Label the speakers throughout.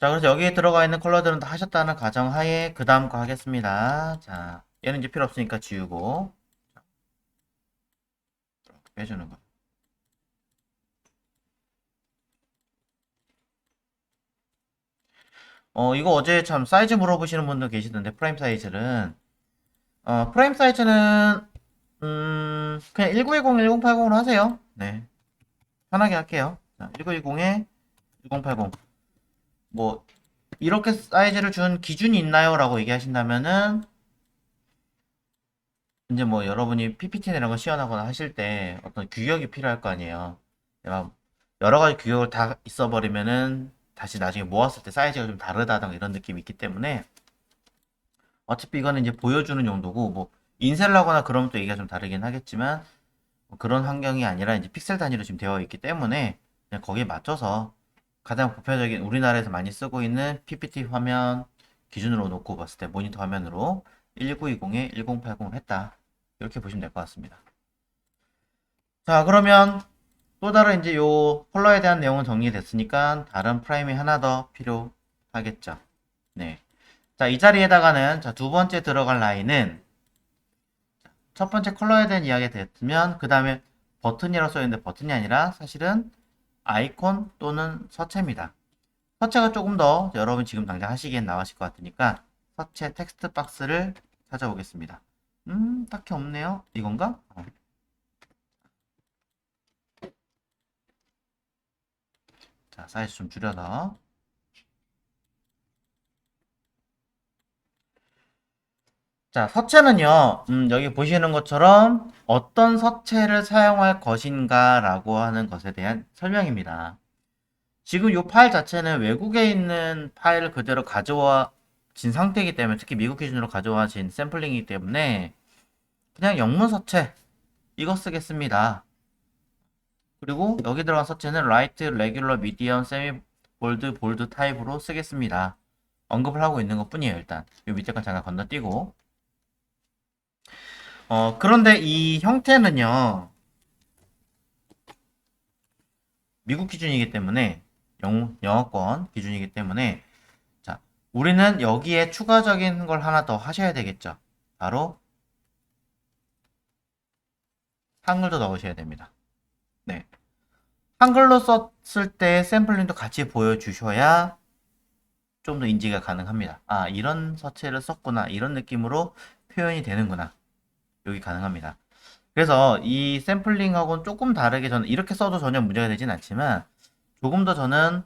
Speaker 1: 자, 그래서 여기에 들어가 있는 컬러들은 다 하셨다는 가정하에 그 다음 거 하겠습니다. 자, 얘는 이제 필요 없으니까 지우고 이렇게 빼주는 거. 이거 어제 참 사이즈 물어보시는 분도 계시던데 프레임 사이즈는 프레임 사이즈는 그냥 1910, 1080으로 하세요. 네, 편하게 할게요. 자, 1910에 1080. 뭐 이렇게 사이즈를 준 기준이 있나요? 라고 얘기하신다면은 이제 뭐 여러분이 PPT나 이런 거 시연하거나 하실 때 어떤 규격이 필요할 거 아니에요. 내가 여러 가지 규격을 다 있어버리면은 다시 나중에 모았을 때 사이즈가 좀 다르다던가 이런 느낌이 있기 때문에 어차피 이거는 이제 보여주는 용도고 뭐 인쇄를 하거나 그러면 또 얘기가 좀 다르긴 하겠지만 뭐 그런 환경이 아니라 이제 픽셀 단위로 지금 되어 있기 때문에 그냥 거기에 맞춰서 가장 보편적인 우리나라에서 많이 쓰고 있는 PPT 화면 기준으로 놓고 봤을 때 모니터 화면으로 1920에 1080을 했다. 이렇게 보시면 될 것 같습니다. 자, 그러면 또 다른 이제 요 컬러에 대한 내용은 정리됐으니까 다른 프라임이 하나 더 필요하겠죠. 네. 자, 이 자리에다가는 자, 두 번째 들어갈 라인은 첫 번째 컬러에 대한 이야기가 됐으면 그 다음에 버튼이라고 써있는데 버튼이 아니라 사실은 아이콘 또는 서체입니다. 서체가 조금 더 여러분 지금 당장 하시기엔 나으실 것 같으니까 서체 텍스트 박스를 찾아보겠습니다. 딱히 없네요. 이건가? 자, 사이즈 좀 줄여서. 자, 서체는요, 여기 보시는 것처럼 어떤 서체를 사용할 것인가 라고 하는 것에 대한 설명입니다. 지금 이 파일 자체는 외국에 있는 파일을 그대로 가져와진 상태이기 때문에 특히 미국 기준으로 가져와진 샘플링이기 때문에 그냥 영문 서체 이거 쓰겠습니다. 그리고 여기 들어간 서체는 라이트, 레귤러, 미디엄, 세미 볼드, 볼드 타입으로 쓰겠습니다. 언급을 하고 있는 것 뿐이에요, 일단. 이 밑에 건 잠깐 건너뛰고. 그런데 이 형태는요, 미국 기준이기 때문에, 영어권 기준이기 때문에, 자, 우리는 여기에 추가적인 걸 하나 더 하셔야 되겠죠. 바로, 한글도 넣으셔야 됩니다. 네. 한글로 썼을 때 샘플링도 같이 보여주셔야 좀 더 인지가 가능합니다. 아, 이런 서체를 썼구나. 이런 느낌으로 표현이 되는구나. 여기 가능합니다. 그래서 이 샘플링하고는 조금 다르게 저는 이렇게 써도 전혀 문제가 되진 않지만 조금 더 저는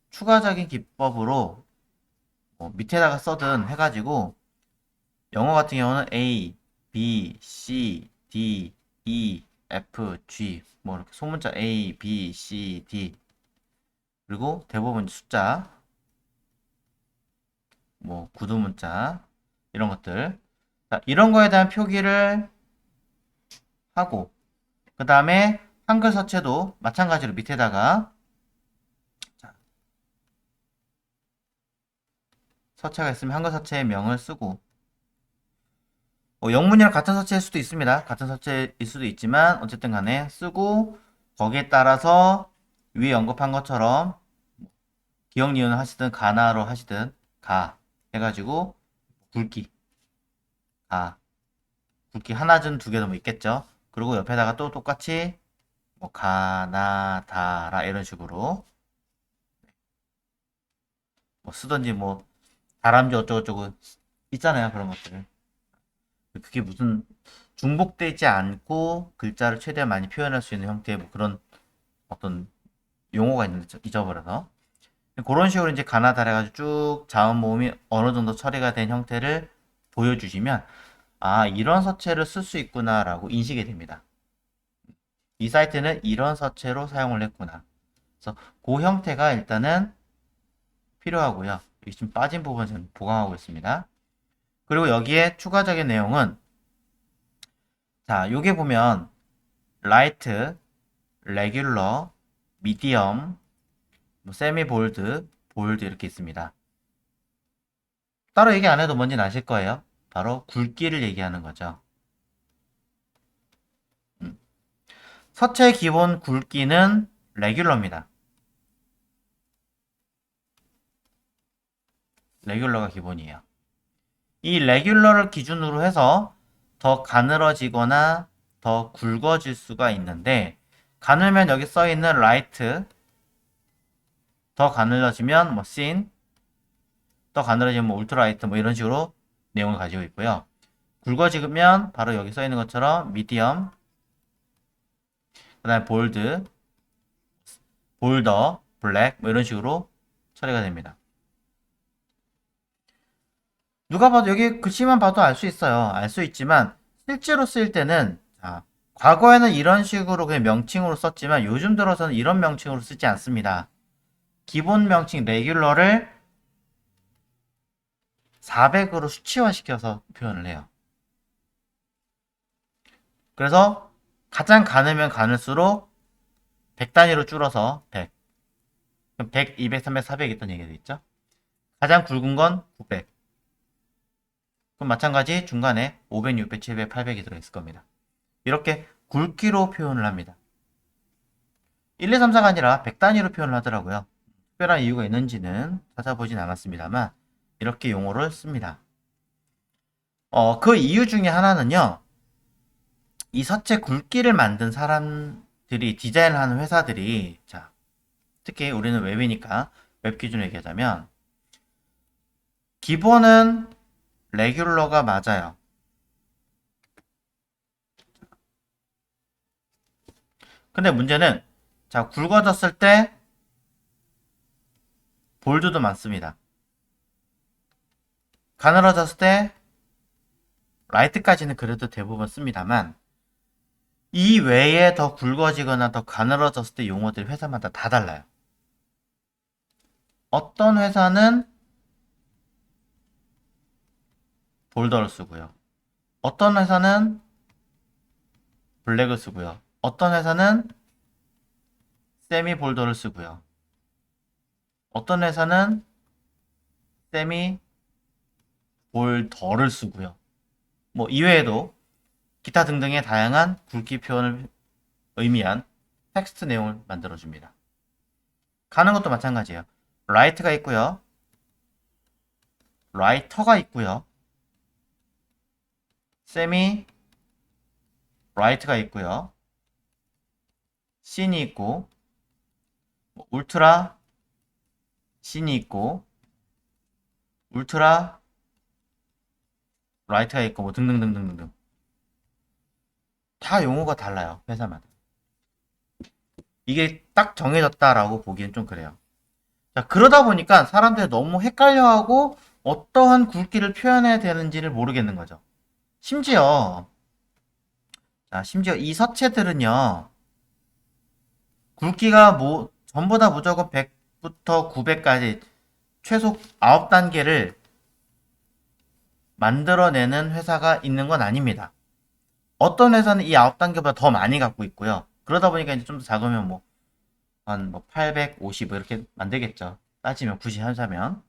Speaker 1: 추가적인 기법으로 뭐 밑에다가 써든 해가지고 영어 같은 경우는 A, B, C, D, E, F, G 뭐 이렇게 소문자 A, B, C, D 그리고 대부분 숫자 뭐 구두문자 이런 것들 자, 이런 거에 대한 표기를 하고 그 다음에 한글 서체도 마찬가지로 밑에다가 자, 서체가 있으면 한글 서체의 명을 쓰고 영문이랑 같은 서체일 수도 있습니다. 같은 서체일 수도 있지만 어쨌든 간에 쓰고 거기에 따라서 위에 언급한 것처럼 기억 니은을 하시든 가나로 하시든 가 해가지고 굵기 가 굵기 하나든 두 개도 뭐 있겠죠. 그리고 옆에다가 또 똑같이 뭐 가나 다라 이런 식으로 뭐 쓰든지 뭐 다람쥐 어쩌고저쩌고 있잖아요 그런 것들. 그게 무슨 중복되지 않고 글자를 최대한 많이 표현할 수 있는 형태의 뭐 그런 어떤 용어가 있는데 잊어버려서 그런 식으로 이제 가나다라 해가지고 쭉 자음 모음이 어느 정도 처리가 된 형태를 보여주시면 아 이런 서체를 쓸 수 있구나라고 인식이 됩니다. 이 사이트는 이런 서체로 사용을 했구나. 그래서 그 형태가 일단은 필요하고요. 여기 지금 빠진 부분 을 보강하고 있습니다. 그리고 여기에 추가적인 내용은 자 요게 보면 라이트, 레귤러, 미디엄, 세미 볼드, 볼드 이렇게 있습니다. 따로 얘기 안 해도 뭔지는 아실 거예요. 바로 굵기를 얘기하는 거죠. 음. 서체 기본 굵기는 레귤러입니다. 레귤러가 기본이에요. 이 레귤러를 기준으로 해서 더 가늘어지거나 더 굵어질 수가 있는데, 가늘면 여기 써있는 라이트, 더 가늘어지면 뭐 씬, 더 가늘어지면 뭐 울트라라이트 뭐 이런 식으로 내용을 가지고 있고요. 굵어지면 바로 여기 써있는 것처럼 미디엄, 그 다음에 볼드, 볼더, 블랙 뭐 이런 식으로 처리가 됩니다. 누가 봐도 여기 글씨만 봐도 알 수 있어요. 알 수 있지만 실제로 쓰일 때는 과거에는 이런 식으로 그냥 명칭으로 썼지만 요즘 들어서는 이런 명칭으로 쓰지 않습니다. 기본 명칭 레귤러를 400으로 수치화시켜서 표현을 해요. 그래서 가장 가늘면 가늘수록 100 단위로 줄어서 100. 그럼 100, 200, 300, 400 있던 얘기가 있죠. 가장 굵은 건 900. 그럼 마찬가지 중간에 500, 600, 700, 800이 들어있을 겁니다. 이렇게 굵기로 표현을 합니다. 1, 2, 3, 4가 아니라 100 단위로 표현을 하더라고요. 특별한 이유가 있는지는 찾아보진 않았습니다만 이렇게 용어를 씁니다. 그 이유 중에 하나는요. 이 서체 굵기를 만든 사람들이 디자인을 하는 회사들이 특히 우리는 웹이니까 웹 기준으로 얘기하자면 기본은 레귤러가 맞아요. 근데 문제는 굵어졌을 때 볼드도 많습니다. 가늘어졌을 때 라이트까지는 그래도 대부분 씁니다만 이 외에 더 굵어지거나 더 가늘어졌을 때 용어들이 회사마다 다 달라요. 어떤 회사는 볼더를 쓰고요. 어떤 회사는 블랙을 쓰고요. 어떤 회사는 세미 볼더를 쓰고요. 어떤 회사는 세미 볼더를 쓰고요. 뭐 이외에도 기타 등등의 다양한 굵기 표현을 의미한 텍스트 내용을 만들어줍니다. 가는 것도 마찬가지예요. 라이트가 있고요. 라이터가 있고요. 세미 라이트가 있고요. 씬이 있고 울트라 씬이 있고 울트라 라이트가 있고 뭐 등등등등등 다 용어가 달라요. 회사마다. 이게 딱 정해졌다라고 보기엔 좀 그래요. 그러다 보니까 사람들이 너무 헷갈려하고 어떠한 굵기를 표현해야 되는지를 모르겠는 거죠. 심지어 이 서체들은요. 굵기가 전부 다 무조건 100부터 900까지 최소 9단계를 만들어내는 회사가 있는 건 아닙니다. 어떤 회사는 이 9단계보다 더 많이 갖고 있고요. 그러다 보니까 이제 좀 더 작으면 한 850 이렇게 만들겠죠. 따지면 굳이 하자면.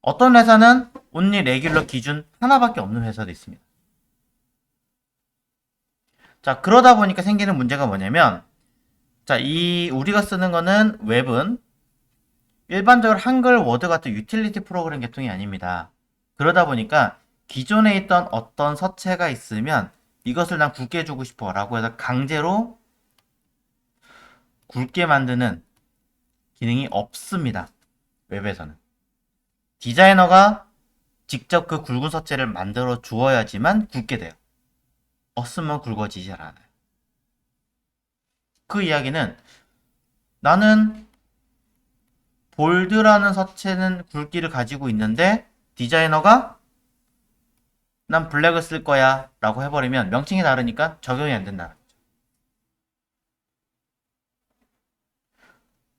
Speaker 1: 어떤 회사는 온리 레귤러 기준 하나밖에 없는 회사도 있습니다. 그러다 보니까 생기는 문제가 뭐냐면, 우리가 쓰는 거는 웹은 일반적으로 한글, 워드 같은 유틸리티 프로그램 계통이 아닙니다. 그러다 보니까 기존에 있던 어떤 서체가 있으면 이것을 난 굵게 해주고 싶어 라고 해서 강제로 굵게 만드는 기능이 없습니다. 웹에서는. 디자이너가 직접 그 굵은 서체를 만들어 주어야지만 굵게 돼요. 없으면 굵어지지 않아요. 그 이야기는 나는 볼드라는 서체는 굵기를 가지고 있는데 디자이너가 난 블랙을 쓸 거야 라고 해버리면 명칭이 다르니까 적용이 안 된다.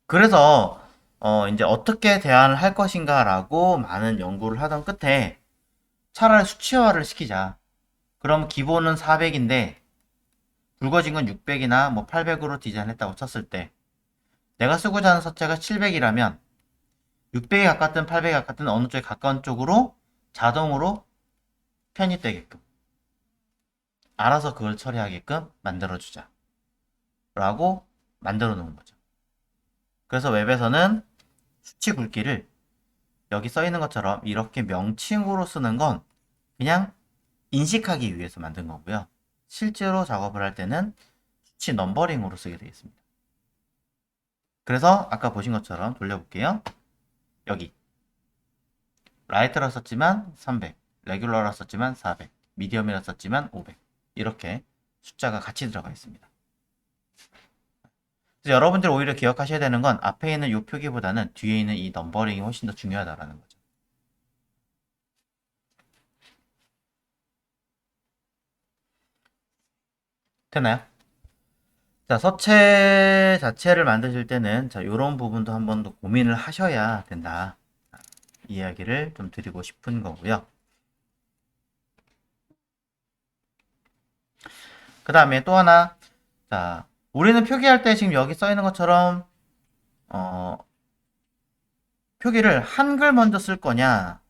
Speaker 1: 그래서 이제 어떻게 대안을 할 것인가 라고 많은 연구를 하던 끝에 차라리 수치화를 시키자. 그럼 기본은 400인데 굵어진 건 600이나 뭐 800으로 디자인했다고 쳤을 때 내가 쓰고자 하는 서체가 700이라면 600에 가깝든 800에 가깝든 어느 쪽에 가까운 쪽으로 자동으로 편입되게끔 알아서 그걸 처리하게끔 만들어주자 라고 만들어 놓은 거죠. 그래서 웹에서는 수치 굵기를 여기 써 있는 것처럼 이렇게 명칭으로 쓰는 건 그냥 인식하기 위해서 만든 거고요. 실제로 작업을 할 때는 수치 넘버링으로 쓰게 되겠습니다. 그래서 아까 보신 것처럼 돌려볼게요. 여기 라이트라 썼지만 300, 레귤러라 썼지만 400, 미디엄이라 썼지만 500 이렇게 숫자가 같이 들어가 있습니다. 그래서 여러분들이 오히려 기억하셔야 되는 건 앞에 있는 이 표기보다는 뒤에 있는 이 넘버링이 훨씬 더 중요하다라는 거죠. 됐나요? 자, 서체 자체를 만드실 때는 자, 이런 부분도 한번 더 고민을 하셔야 된다. 이야기를 좀 드리고 싶은 거고요. 그 다음에 또 하나, 자, 우리는 표기할 때 지금 여기 써 있는 것처럼 표기를 한글 먼저 쓸 거냐,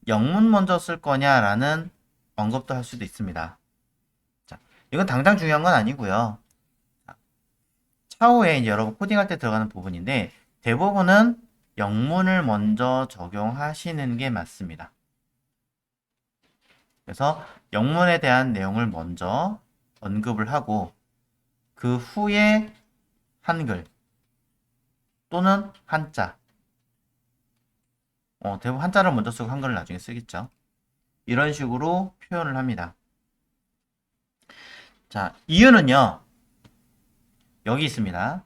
Speaker 1: 영문 먼저 쓸 거냐라는 언급도 할 수도 있습니다. 자, 이건 당장 중요한 건 아니고요. 차후에 이제 여러분 코딩할 때 들어가는 부분인데 대부분은 영문을 먼저 적용하시는 게 맞습니다. 그래서 영문에 대한 내용을 먼저 언급을 하고 그 후에 한글 또는 한자 대부분 한자를 먼저 쓰고 한글을 나중에 쓰겠죠. 이런 식으로 표현을 합니다. 자, 이유는요. 여기 있습니다.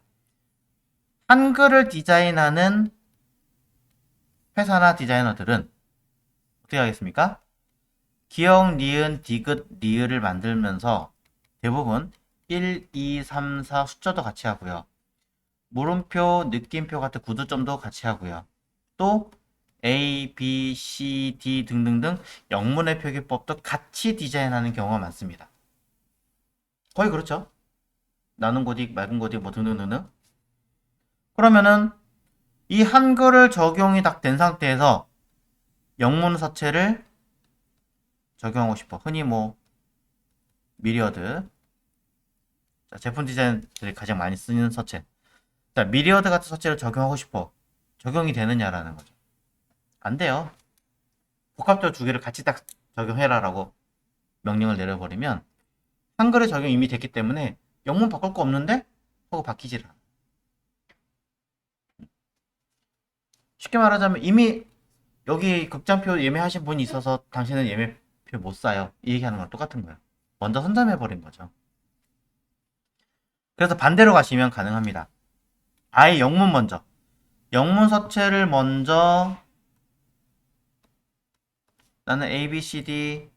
Speaker 1: 한글을 디자인하는 회사나 디자이너들은 어떻게 하겠습니까? 기역, 니은, 디귿, 리을을 만들면서 대부분 1, 2, 3, 4 숫자도 같이 하고요. 물음표, 느낌표 같은 구두점도 같이 하고요. 또 A, B, C, D 등등등 영문의 표기법도 같이 디자인하는 경우가 많습니다. 거의 그렇죠. 나눈 고딕, 맑은 고딕 뭐 등등등등. 그러면은 이 한글을 적용이 딱 된 상태에서 영문 서체를 적용하고 싶어. 흔히 뭐 미리어드, 자, 제품 디자인들이 가장 많이 쓰는 서체. 자, 미리어드 같은 서체를 적용하고 싶어. 적용이 되느냐라는 거죠. 안 돼요. 복합적 두 개를 같이 딱 적용해라라고 명령을 내려버리면 한글의 적용이 이미 됐기 때문에 영문 바꿀 거 없는데? 하고 바뀌질 않아. 쉽게 말하자면 이미 여기 극장표 예매하신 분이 있어서 당신은 예매표 못 사요. 이 얘기하는 거랑 똑같은 거예요. 먼저 선점해버린 거죠. 그래서 반대로 가시면 가능합니다. 아예 영문 먼저. 영문 서체를 먼저 나는 A, B, C, D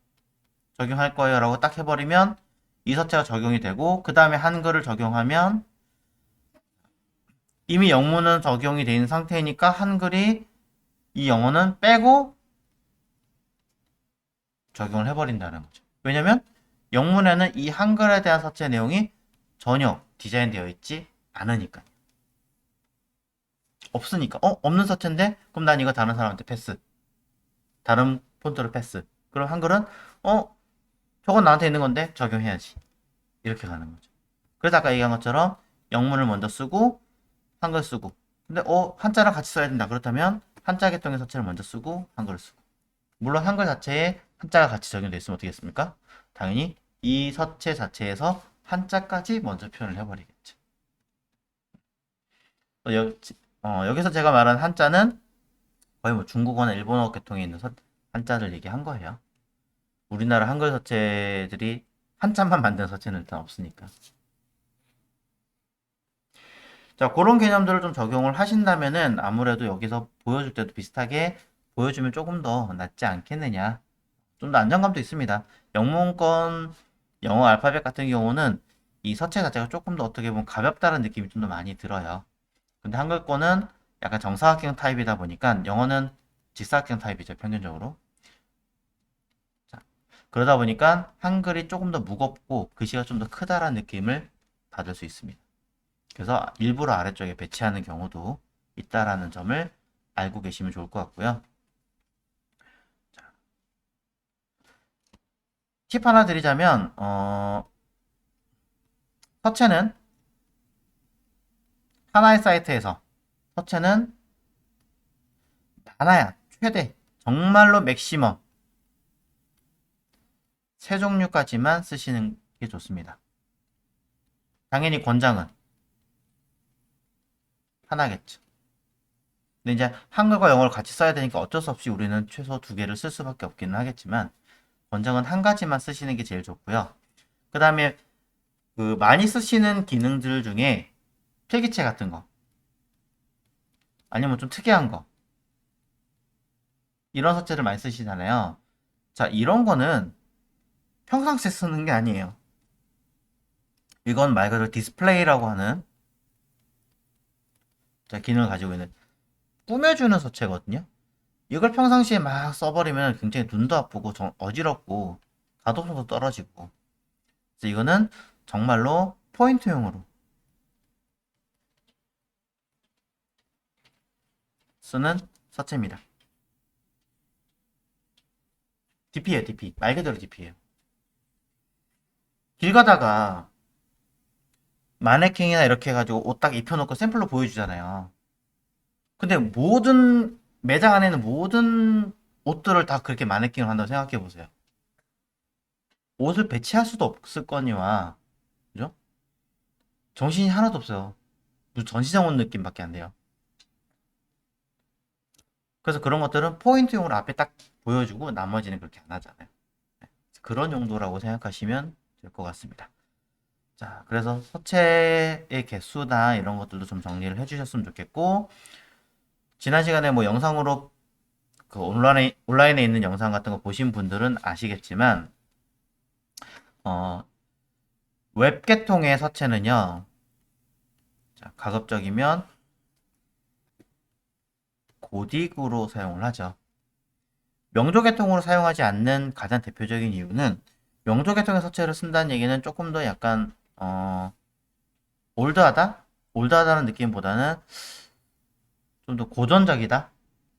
Speaker 1: 적용할 거예요 라고 딱 해버리면 이 서체가 적용이 되고 그 다음에 한글을 적용하면 이미 영문은 적용이 된 상태니까 한글이 이 영어는 빼고 적용을 해버린다는 거죠. 왜냐면 영문에는 이 한글에 대한 서체 내용이 전혀 디자인되어 있지 않으니까. 없으니까. 없는 서체인데? 그럼 난 이거 다른 사람한테 패스. 다른 폰트로 패스. 그럼 한글은 저건 나한테 있는 건데 적용해야지. 이렇게 가는 거죠. 그래서 아까 얘기한 것처럼 영문을 먼저 쓰고 한글 쓰고. 근데 한자랑 같이 써야 된다. 그렇다면 한자 계통의 서체를 먼저 쓰고 한글을 쓰고. 물론 한글 자체에 한자가 같이 적용되어 있으면 어떻게 했습니까? 당연히 이 서체 자체에서 한자까지 먼저 표현을 해버리겠죠. 여기서 제가 말한 한자는 거의 뭐 중국어나 일본어 계통에 있는 한자를 얘기한 거예요. 우리나라 한글 서체들이 한자만 만든 서체는 일단 없으니까. 자, 그런 개념들을 좀 적용을 하신다면은 아무래도 여기서 보여줄 때도 비슷하게 보여주면 조금 더 낫지 않겠느냐. 좀 더 안정감도 있습니다. 영문권 영어 알파벳 같은 경우는 이 서체 자체가 조금 더 어떻게 보면 가볍다는 느낌이 좀 더 많이 들어요. 근데 한글권은 약간 정사각형 타입이다 보니까 영어는 직사각형 타입이죠, 평균적으로. 자, 그러다 보니까 한글이 조금 더 무겁고 글씨가 좀 더 크다라는 느낌을 받을 수 있습니다. 그래서 일부러 아래쪽에 배치하는 경우도 있다라는 점을 알고 계시면 좋을 것 같고요. 팁 하나 드리자면 서체는 하나의 사이트에서 서체는 많아야 최대, 정말로 맥시멈 세 종류까지만 쓰시는 게 좋습니다. 당연히 권장은 하나겠죠. 근데 이제 한글과 영어를 같이 써야 되니까 어쩔 수 없이 우리는 최소 두 개를 쓸 수밖에 없기는 하겠지만 권장은 한 가지만 쓰시는 게 제일 좋고요. 그 다음에 그 많이 쓰시는 기능들 중에 필기체 같은 거 아니면 좀 특이한 거 이런 서체를 많이 쓰시잖아요. 자, 이런 거는 평상시에 쓰는 게 아니에요. 이건 말 그대로 디스플레이라고 하는 기능을 가지고 있는 꾸며주는 서체거든요. 이걸 평상시에 막 써버리면 굉장히 눈도 아프고 어지럽고 가독성도 떨어지고, 그래서 이거는 정말로 포인트용으로 쓰는 서체입니다. DP예요, DP. 말 그대로 DP예요. 길 가다가 마네킹이나 이렇게 해가지고 옷 딱 입혀놓고 샘플로 보여주잖아요. 근데 모든 매장 안에 있는 모든 옷들을 다 그렇게 마네킹을 한다고 생각해 보세요. 옷을 배치할 수도 없을 거니와, 그죠? 정신이 하나도 없어요. 무슨 전시장 온 느낌밖에 안 돼요. 그래서 그런 것들은 포인트용으로 앞에 딱 보여주고 나머지는 그렇게 안 하잖아요. 그런 용도라고 생각하시면 될 것 같습니다. 자, 그래서 서체의 개수나 이런 것들도 좀 정리를 해주셨으면 좋겠고, 지난 시간에 뭐 영상으로 그 온라인에 있는 영상 같은 거 보신 분들은 아시겠지만, 어, 웹 계통의 서체는요, 자, 가급적이면 고딕으로 사용을 하죠. 명조 계통으로 사용하지 않는 가장 대표적인 이유는, 명조 계통의 서체를 쓴다는 얘기는 조금 더 약간 올드하다? 올드하다는 느낌보다는 좀 더 고전적이다?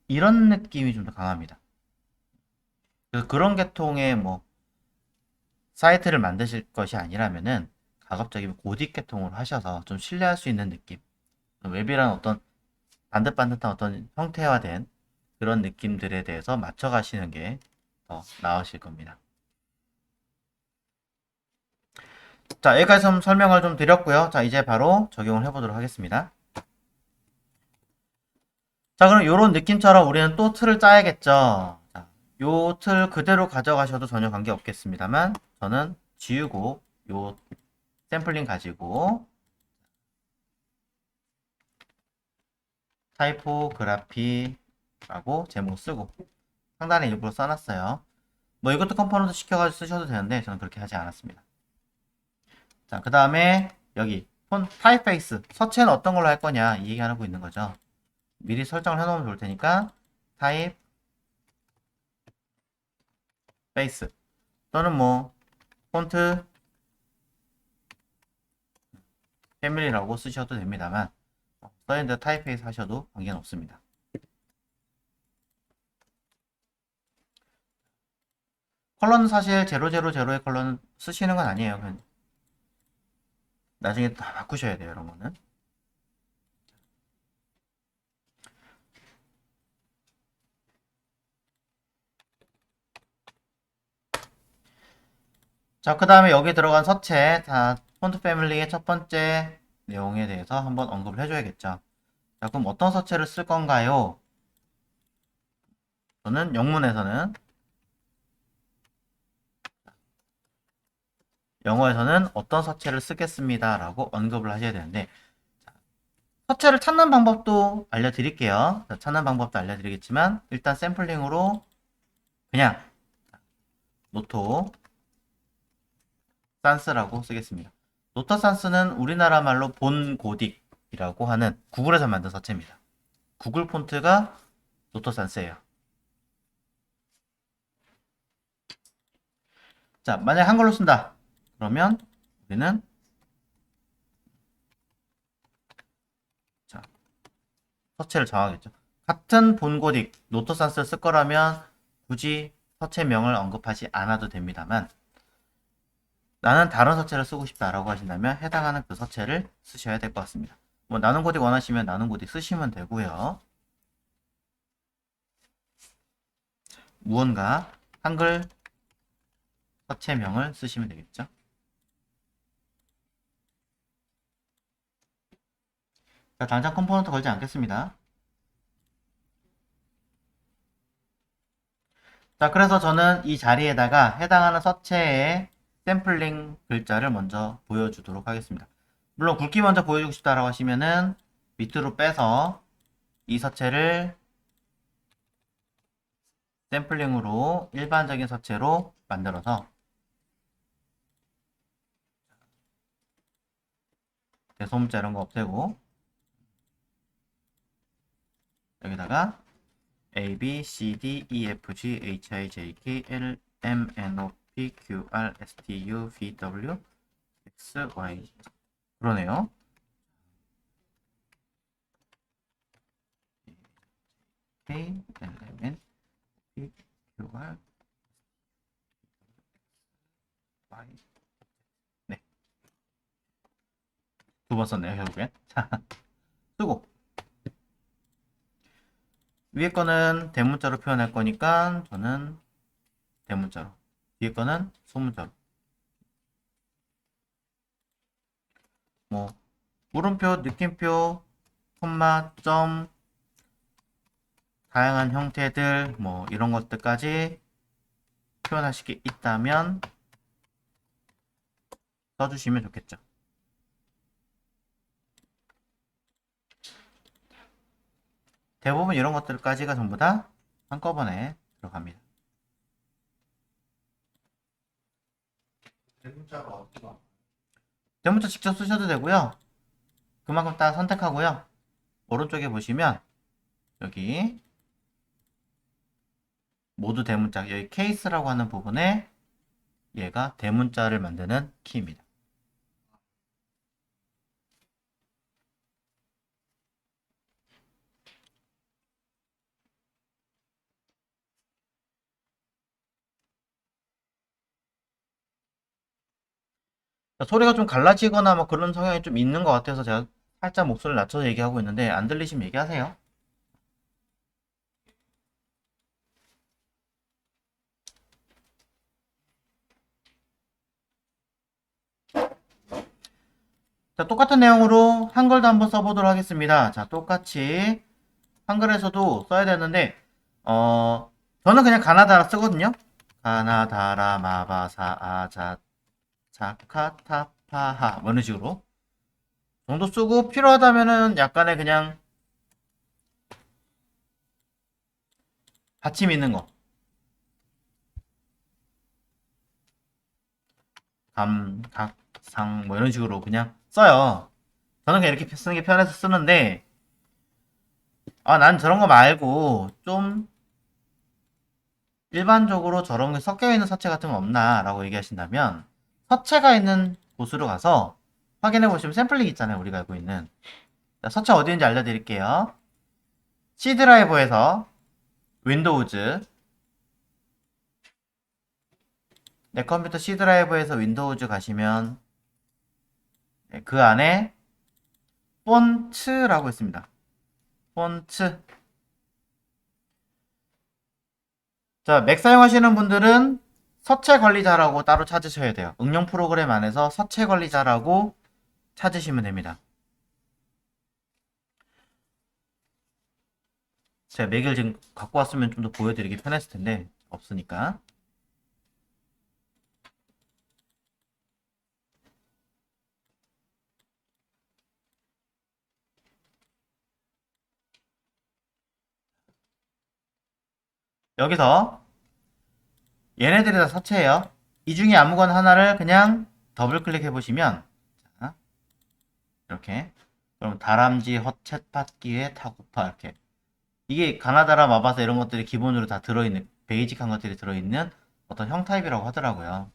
Speaker 1: 이런 느낌이 좀 더 강합니다. 그래서 그런 계통의 뭐 사이트를 만드실 것이 아니라면은 가급적이면 고딕 계통으로 하셔서 좀 신뢰할 수 있는 느낌, 웹이란 어떤 반듯반듯한 어떤 형태화된 그런 느낌들에 대해서 맞춰가시는 게 더 나으실 겁니다. 자, 여기까지 좀 설명을 좀 드렸고요. 자, 이제 바로 적용을 해보도록 하겠습니다. 자, 그럼 이런 느낌처럼 우리는 또 틀을 짜야겠죠. 자, 요 틀 그대로 가져가셔도 전혀 관계 없겠습니다만, 저는 지우고 요 샘플링 가지고 타이포그라피라고 제목 쓰고 상단에 일부러 써놨어요. 뭐 이것도 컴포넌트 시켜가지고 쓰셔도 되는데 저는 그렇게 하지 않았습니다. 자, 그 다음에 여기 폰 타입페이스 서체는 어떤 걸로 할 거냐 이 얘기하고 있는 거죠. 미리 설정을 해놓으면 좋을 테니까 타입 페이스 또는 뭐 폰트 패밀리라고 쓰셔도 됩니다만, 써있는데 타입페이스 하셔도 관계는 없습니다. 컬러는 사실 000의 컬러는 쓰시는 건 아니에요. 그냥 나중에 다 바꾸셔야 돼요, 이런 거는. 자, 그 다음에 여기 들어간 서체, 자, 폰트 패밀리의 첫 번째 내용에 대해서 한번 언급을 해줘야겠죠. 자, 그럼 어떤 서체를 쓸 건가요? 저는 영어에서는 어떤 서체를 쓰겠습니다 라고 언급을 하셔야 되는데, 서체를 찾는 방법도 알려드릴게요. 자, 찾는 방법도 알려드리겠지만 일단 샘플링으로 그냥 노토 산스라고 쓰겠습니다. 노토 산스는 우리나라 말로 본고딕이라고 하는 구글에서 만든 서체입니다. 구글 폰트가 노토 산스예요. 자, 만약 한글로 쓴다. 그러면 우리는 자, 서체를 정하겠죠. 같은 본고딕 노토 산스를 쓸 거라면 굳이 서체명을 언급하지 않아도 됩니다만, 나는 다른 서체를 쓰고 싶다라고 하신다면 해당하는 그 서체를 쓰셔야 될 것 같습니다. 뭐 나는 고딕 원하시면 나는 고딕 쓰시면 되고요. 무언가 한글 서체명을 쓰시면 되겠죠. 자, 당장 컴포넌트 걸지 않겠습니다. 자, 그래서 저는 이 자리에다가 해당하는 서체의 샘플링 글자를 먼저 보여주도록 하겠습니다. 물론 굵기 먼저 보여주고 싶다라고 하시면은 밑으로 빼서 이 서체를 샘플링으로 일반적인 서체로 만들어서 대소문자 이런 거 없애고 여기다가 A, B, C, D, E, F, G, H, I, J, K, L, M, N, O, P, Q, R, S, T, U, V, W, X, Y 그러네요. K, L, M, N, P, Q, R, Y 네, 두 번 썼네요 결국엔. 자, 쓰고 위에 거는 대문자로 표현할 거니까 저는 대문자로 뒤에 거는 소문자로 뭐 물음표, 느낌표, 콤마, 점 다양한 형태들 뭐 이런 것들까지 표현하실 게 있다면 써주시면 좋겠죠. 대부분 이런 것들까지가 전부 다 한꺼번에 들어갑니다. 대문자 직접 쓰셔도 되고요. 그만큼 딱 선택하고요. 오른쪽에 보시면 여기 모두 대문자 여기 케이스라고 하는 부분에 얘가 대문자를 만드는 키입니다. 소리가 좀 갈라지거나 뭐 그런 성향이 좀 있는 것 같아서 제가 살짝 목소리를 낮춰서 얘기하고 있는데 안 들리시면 얘기하세요. 자, 똑같은 내용으로 한글도 한번 써보도록 하겠습니다. 자, 똑같이 한글에서도 써야 되는데 저는 그냥 가나다라 쓰거든요. 가나다라 마바사 아자 자카타파하 뭐 이런 식으로 정도 쓰고 필요하다면은 약간의 그냥 받침 있는 거 감, 각, 상 뭐 이런 식으로 그냥 써요. 저는 그냥 이렇게 쓰는 게 편해서 쓰는데 난 저런 거 말고 좀 일반적으로 저런 게 섞여 있는 서체 같은 거 없나 라고 얘기하신다면 서체가 있는 곳으로 가서 확인해 보시면 샘플링 있잖아요. 우리가 알고 있는 자, 서체 어디인지 알려드릴게요. C 드라이버에서 윈도우즈 내 컴퓨터 C 드라이버에서 윈도우즈 가시면 그 안에 폰츠라고 있습니다. 폰츠 자, 맥 사용하시는 분들은 서체 관리자라고 따로 찾으셔야 돼요. 응용 프로그램 안에서 서체 관리자라고 찾으시면 됩니다. 제가 맥을 지금 갖고 왔으면 좀 더 보여드리기 편했을 텐데 없으니까 여기서 얘네들이 다 서체예요. 이 중에 아무거나 하나를 그냥 더블 클릭해 보시면 자, 이렇게 그럼 다람쥐 헛챗팟기에 타고파 이렇게 이게 가나다라 마바사 이런 것들이 기본으로 다 들어있는 베이직한 것들이 들어있는 어떤 형 타입이라고 하더라고요.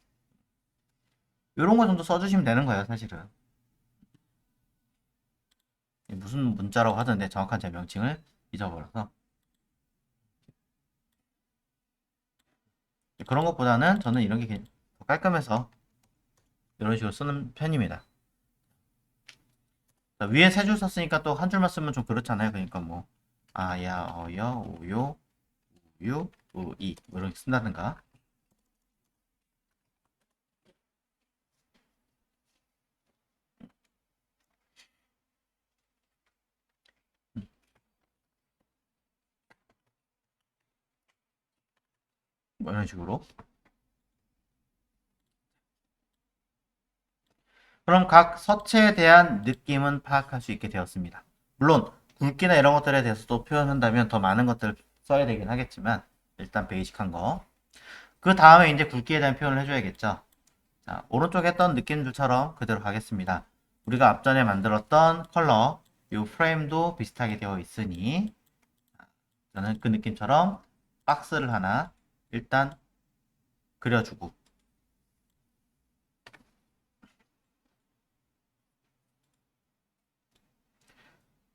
Speaker 1: 이런 거 정도 써주시면 되는 거예요, 사실은. 무슨 문자라고 하던데 정확한 제 명칭을 잊어버려서 그런 것보다는 저는 이런 게 더 깔끔해서 이런 식으로 쓰는 편입니다. 자, 위에 세 줄 썼으니까 또 한 줄만 쓰면 좀 그렇잖아요. 그러니까 뭐 아야 어여 오요 우유 이 뭐 이렇게 쓴다든가. 뭐 이런 식으로. 그럼 각 서체에 대한 느낌은 파악할 수 있게 되었습니다. 물론 굵기나 이런 것들에 대해서도 표현한다면 더 많은 것들을 써야 되긴 하겠지만 일단 베이직한 거. 그 다음에 이제 굵기에 대한 표현을 해줘야겠죠. 자, 오른쪽에 했던 느낌들처럼 그대로 가겠습니다. 우리가 앞전에 만들었던 컬러, 이 프레임도 비슷하게 되어 있으니 저는 그 느낌처럼 박스를 하나 일단 그려주고,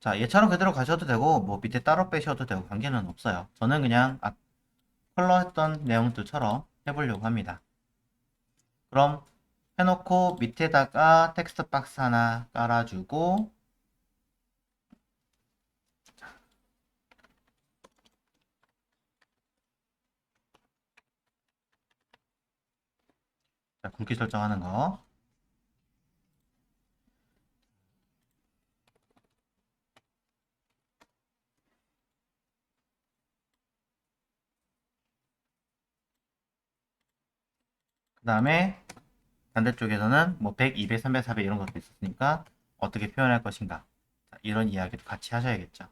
Speaker 1: 자, 얘처럼 그대로 가셔도 되고 뭐 밑에 따로 빼셔도 되고 관계는 없어요. 저는 그냥 컬러 했던 내용들처럼 해보려고 합니다. 그럼 해놓고 밑에다가 텍스트 박스 하나 깔아주고, 자, 굵기 설정하는 거. 그 다음에 반대쪽에서는 뭐 100, 200, 300, 400 이런 것도 있었으니까 어떻게 표현할 것인가. 자, 이런 이야기도 같이 하셔야겠죠.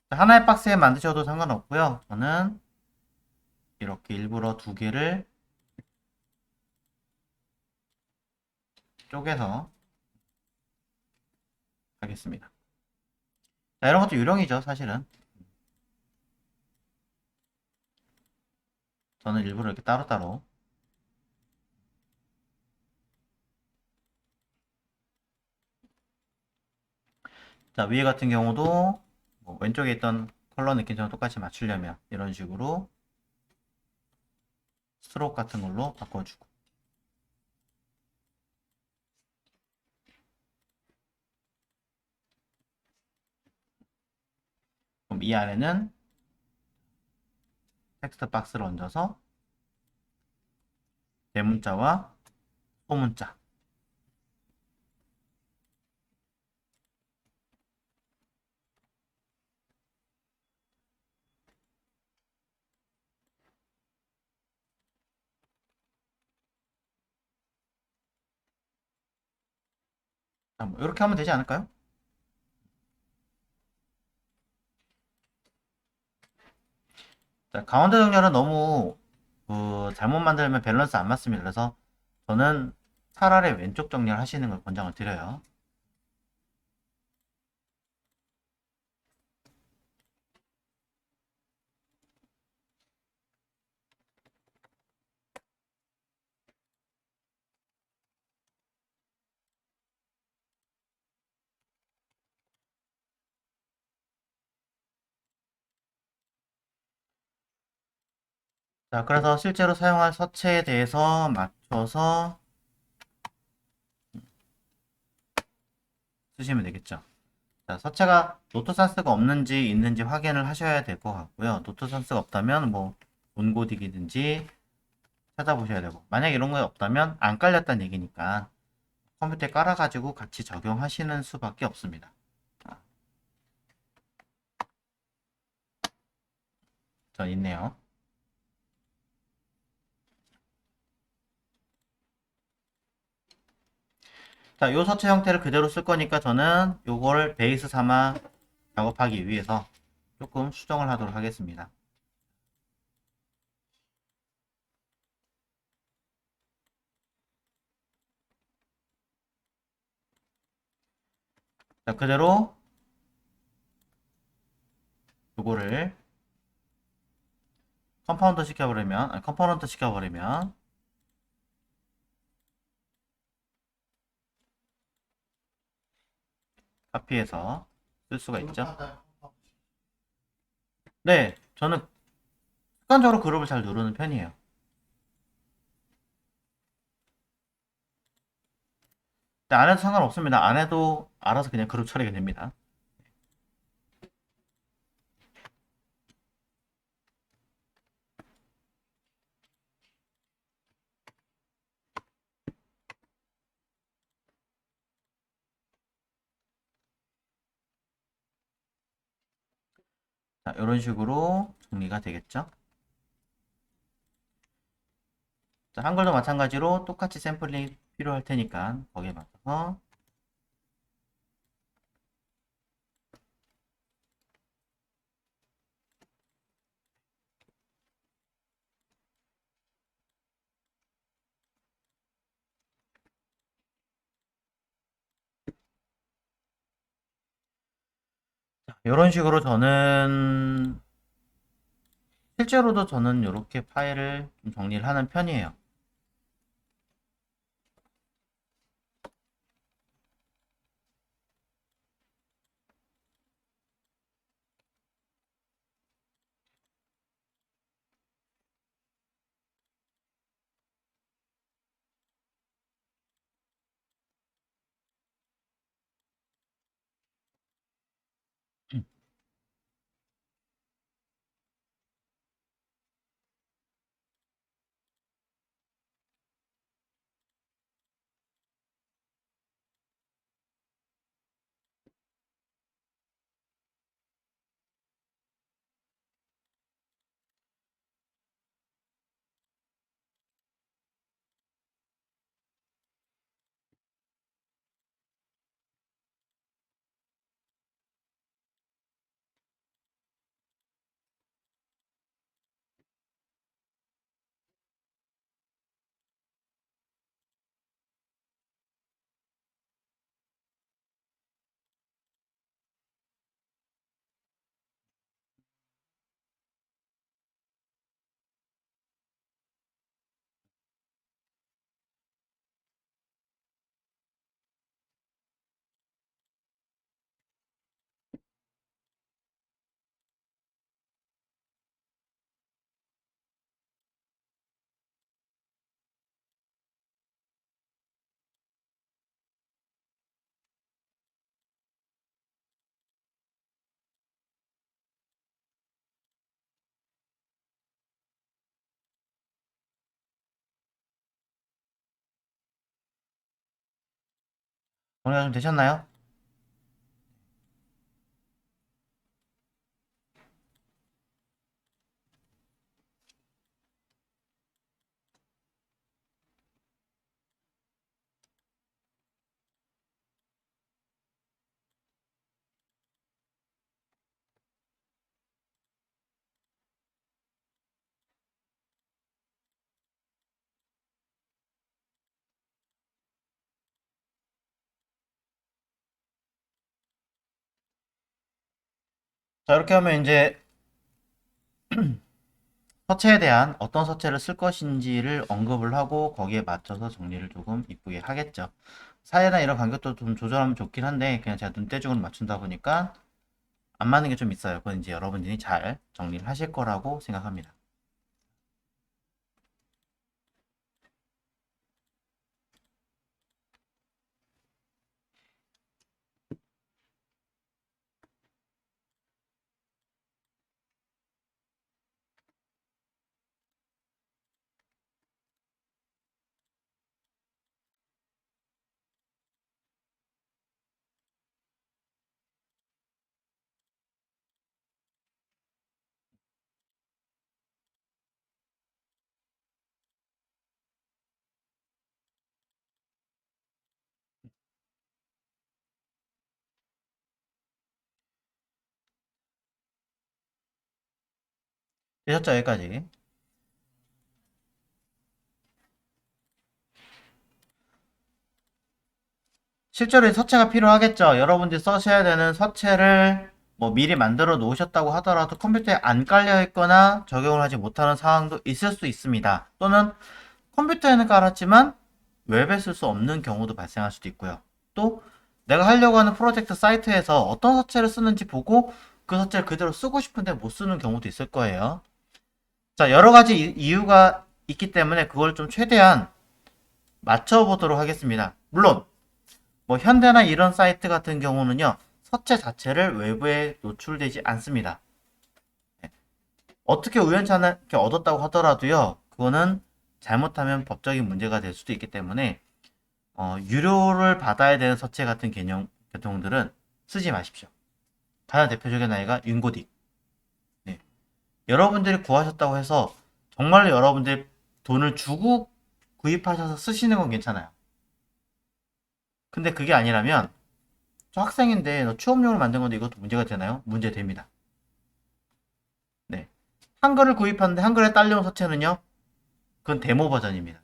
Speaker 1: 자, 하나의 박스에 만드셔도 상관없고요. 저는 이렇게 일부러 두 개를 쪼개서 하겠습니다. 자, 이런 것도 유령이죠, 사실은. 저는 일부러 이렇게 따로따로. 자, 위에 같은 경우도 뭐 왼쪽에 있던 컬러 느낌처럼 똑같이 맞추려면 이런 식으로 스트로크 같은 걸로 바꿔주고. 그럼 이 안에는 텍스트 박스를 얹어서 대문자와 소문자. 자, 뭐 이렇게 하면 되지 않을까요? 자, 가운데 정렬은 너무 잘못 만들면 밸런스 안 맞습니다. 그래서 저는 차라리 왼쪽 정렬 하시는 걸 권장을 드려요. 자, 그래서 실제로 사용할 서체에 대해서 맞춰서 쓰시면 되겠죠. 자, 서체가 노트산스가 없는지 있는지 확인을 하셔야 될 것 같고요. 노트산스가 없다면 뭐 온고딕이든지 찾아보셔야 되고, 만약 이런 거 없다면 안 깔렸다는 얘기니까 컴퓨터에 깔아가지고 같이 적용하시는 수밖에 없습니다. 전 있네요. 자, 요 서체 형태를 그대로 쓸 거니까 저는 요걸 베이스 삼아 작업하기 위해서 조금 수정을 하도록 하겠습니다. 자, 그대로 요거를 컴포넌트 시켜버리면 카피해서 쓸 수가 있죠. 네, 저는 습관적으로 그룹을 잘 누르는 편이에요. 근데 안 해도 상관없습니다. 안 해도 알아서 그냥 그룹 처리가 됩니다. 자, 이런 식으로 정리가 되겠죠. 자, 한글도 마찬가지로 똑같이 샘플링이 필요할 테니까 거기에 맞춰서. 이런 식으로 실제로도 저는 이렇게 파일을 좀 정리를 하는 편이에요. 정리가 좀 되셨나요? 자, 이렇게 하면 이제 서체에 대한 어떤 서체를 쓸 것인지를 언급을 하고 거기에 맞춰서 정리를 조금 이쁘게 하겠죠. 사이나 이런 간격도 좀 조절하면 좋긴 한데 그냥 제가 눈대중으로 맞춘다 보니까 안 맞는 게 좀 있어요. 그건 이제 여러분들이 잘 정리를 하실 거라고 생각합니다. 되셨죠? 여기까지. 실제로 이 서체가 필요하겠죠. 여러분들이 써셔야 되는 서체를 뭐 미리 만들어 놓으셨다고 하더라도 컴퓨터에 안 깔려 있거나 적용을 하지 못하는 상황도 있을 수 있습니다. 또는 컴퓨터에는 깔았지만 웹에 쓸 수 없는 경우도 발생할 수도 있고요. 또 내가 하려고 하는 프로젝트 사이트에서 어떤 서체를 쓰는지 보고 그 서체를 그대로 쓰고 싶은데 못 쓰는 경우도 있을 거예요. 자, 여러 가지 이유가 있기 때문에 그걸 좀 최대한 맞춰보도록 하겠습니다. 물론 뭐 현대나 이런 사이트 같은 경우는요, 서체 자체를 외부에 노출되지 않습니다. 어떻게 우연찮게 얻었다고 하더라도요, 그거는 잘못하면 법적인 문제가 될 수도 있기 때문에 유료를 받아야 되는 서체 같은 개념, 계통들은 쓰지 마십시오. 가장 대표적인 아이가 윙고딕. 여러분들이 구하셨다고 해서 정말로 여러분들이 돈을 주고 구입하셔서 쓰시는 건 괜찮아요. 근데 그게 아니라면 저 학생인데 너 취업용으로 만든 건데 이것도 문제가 되나요? 문제됩니다. 네. 한글을 구입하는데 한글에 딸려온 서체는요? 그건 데모 버전입니다.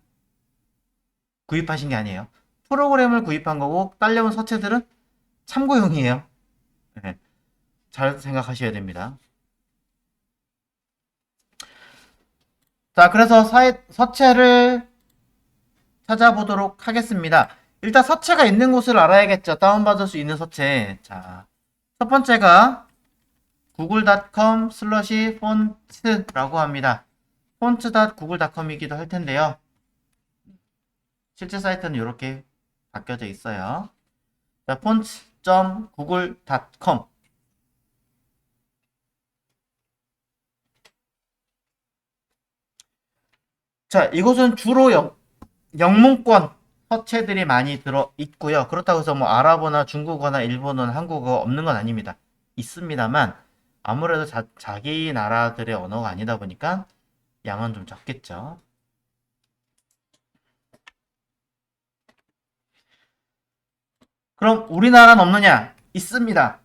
Speaker 1: 구입하신 게 아니에요. 프로그램을 구입한 거고 딸려온 서체들은 참고용이에요. 네. 잘 생각하셔야 됩니다. 자, 그래서 서체를 찾아보도록 하겠습니다. 일단 서체가 있는 곳을 알아야겠죠. 다운받을 수 있는 서체. 자, 첫 번째가 google.com /폰트라고 합니다. 폰트.google.com이기도 할 텐데요. 실제 사이트는 이렇게 바뀌어져 있어요. 자, 폰트.google.com. 자, 이곳은 주로 영문권 서체들이 많이 들어 있고요. 그렇다고 해서 뭐 아랍어나 중국어나 일본어나 한국어 없는 건 아닙니다. 있습니다만 아무래도 자기 나라들의 언어가 아니다 보니까 양은 좀 적겠죠. 그럼 우리나라는 없느냐? 있습니다.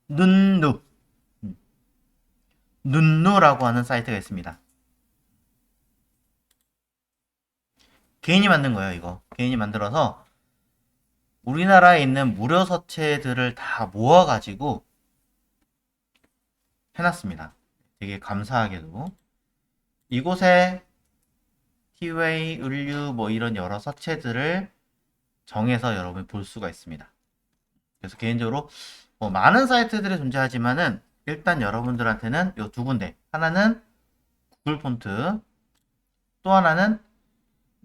Speaker 1: 눈누. 눈누라고 하는 사이트가 있습니다. 개인이 만든 거예요, 이거. 개인이 만들어서 우리나라에 있는 무료 서체들을 다 모아가지고 해놨습니다. 되게 감사하게도. 이곳에 티웨이, 을류, 뭐 이런 여러 서체들을 정해서 여러분이 볼 수가 있습니다. 그래서 개인적으로 뭐 많은 사이트들이 존재하지만은 일단 여러분들한테는 이 두 군데. 하나는 구글 폰트, 또 하나는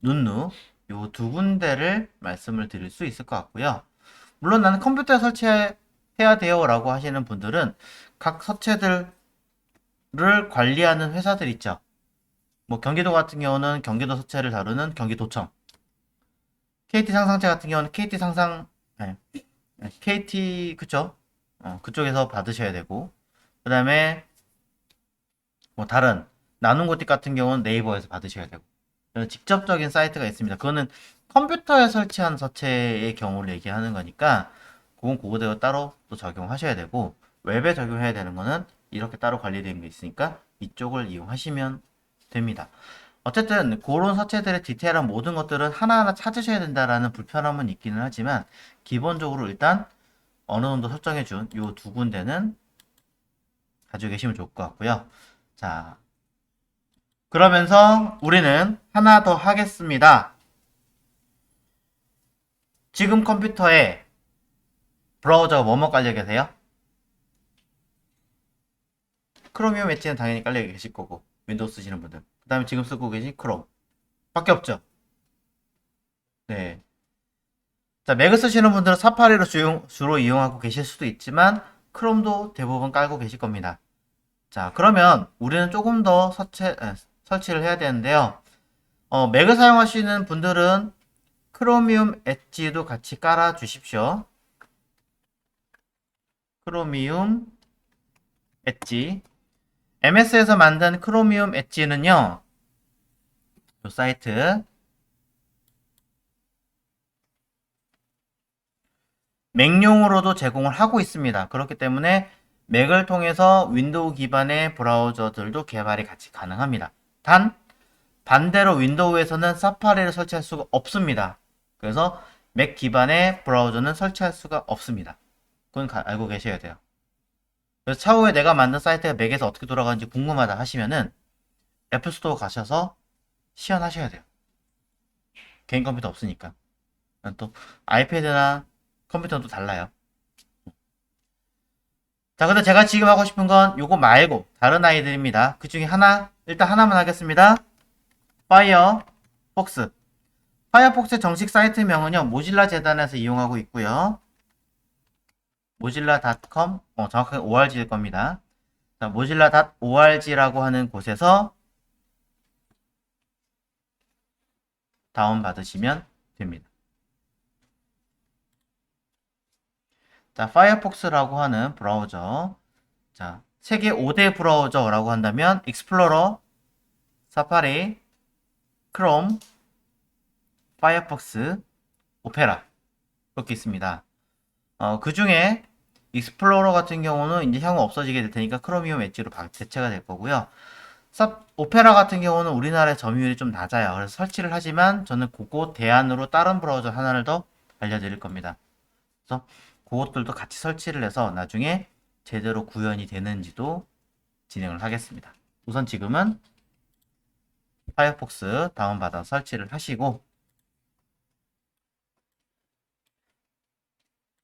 Speaker 1: 눈누. 이 두 군데를 말씀을 드릴 수 있을 것 같고요. 물론 나는 컴퓨터에 설치해야 돼요 라고 하시는 분들은 각 서체들을 관리하는 회사들 있죠. 뭐 경기도 같은 경우는 경기도 서체를 다루는 경기도청, KT 상상체 같은 경우는 KT 상상, 네, KT 그쵸? 그쪽에서 받으셔야 되고, 그 다음에 뭐 다른 나눔고띠 같은 경우는 네이버에서 받으셔야 되고, 직접적인 사이트가 있습니다. 그거는 컴퓨터에 설치한 서체의 경우를 얘기하는 거니까 그건 그거대로 따로 또 적용하셔야 되고, 웹에 적용해야 되는 거는 이렇게 따로 관리되는 게 있으니까 이쪽을 이용하시면 됩니다. 어쨌든 그런 서체들의 디테일한 모든 것들은 하나하나 찾으셔야 된다라는 불편함은 있기는 하지만 기본적으로 일단 어느 정도 설정해 준 이 두 군데는 가지고 계시면 좋을 것 같고요. 자, 그러면서 우리는 하나 더 하겠습니다. 지금 컴퓨터에 브라우저가 뭐뭐 깔려 계세요? 크로미움 엣지는 당연히 깔려 계실 거고 윈도우 쓰시는 분들 그 다음에 지금 쓰고 계신 크롬 밖에 없죠? 네. 자, 맥을 쓰시는 분들은 사파리로 주로 이용하고 계실 수도 있지만 크롬도 대부분 깔고 계실 겁니다. 자, 그러면 우리는 조금 더 설치를 해야 되는데요. 맥을 사용하시는 분들은 크로미움 엣지도 같이 깔아 주십시오. 크로미움 엣지. MS에서 만든 크로미움 엣지는요, 이 사이트 맥용으로도 제공을 하고 있습니다. 그렇기 때문에 맥을 통해서 윈도우 기반의 브라우저들도 개발이 같이 가능합니다. 단 반대로 윈도우에서는 사파리를 설치할 수가 없습니다. 그래서 맥 기반의 브라우저는 설치할 수가 없습니다. 그건 알고 계셔야 돼요. 그래서 차후에 내가 만든 사이트가 맥에서 어떻게 돌아가는지 궁금하다 하시면은 애플스토어 가셔서 시연하셔야 돼요. 개인 컴퓨터 없으니까. 또 아이패드나 컴퓨터는 또 달라요. 자, 근데 제가 지금 하고 싶은 건 요거 말고 다른 아이들입니다. 그 중에 하나, 일단 하나만 하겠습니다. 파이어폭스. 파이어폭스의 정식 사이트명은요, 모질라 재단에서 이용하고 있고요. mozilla.com, 정확하게 org일 겁니다. 자, mozilla.org라고 하는 곳에서 다운받으시면 됩니다. 자, 파이어폭스라고 하는 브라우저. 자, 세계 5대 브라우저라고 한다면 익스플로러, 사파리, 크롬, 파이어폭스, 오페라 이렇게 있습니다. 그 중에 익스플로러 같은 경우는 이제 향후 없어지게 될 테니까 크로미움 엣지로 대체가 될 거고요. 오페라 같은 경우는 우리나라의 점유율이 좀 낮아요. 그래서 설치를 하지만 저는 그거 대안으로 다른 브라우저 하나를 더 알려드릴 겁니다. 그래서 그것들도 같이 설치를 해서 나중에 제대로 구현이 되는지도 진행을 하겠습니다. 우선 지금은 파이어폭스 다운받아 설치를 하시고